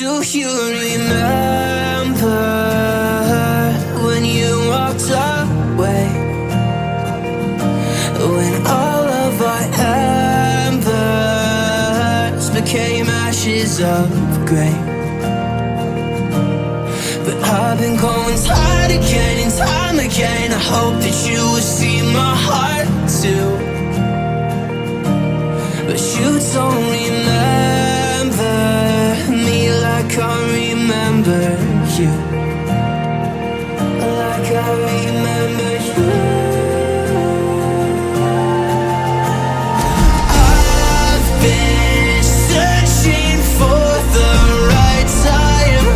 Do you remember when you walked away? When all of our embers became ashes of grey. But I've been going time again and time again. I hope that you will see my heart too. But you don't remember me like I remember you. Like I remember you. I've been searching for the right time,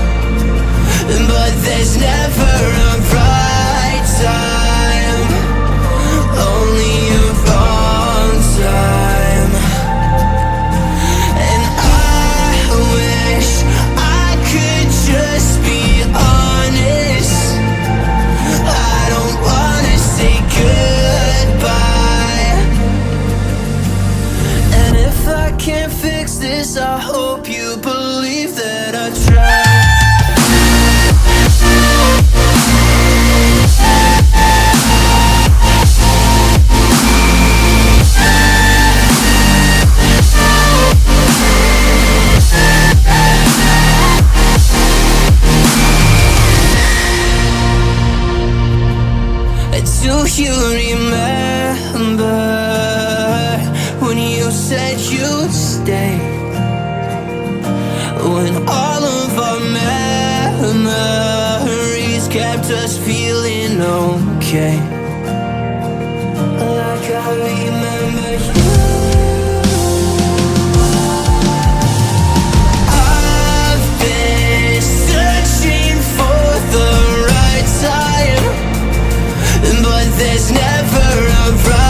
but there's never a right time, only a wrong time. And I wish I could just be honest. I don't wanna say goodbye. And if I can't fix this, I hope you believe that I tried. Do you remember when you said you'd stay? When all of our memories kept us feeling okay. Like I remember you. I've been searching for the right time, but there's never a right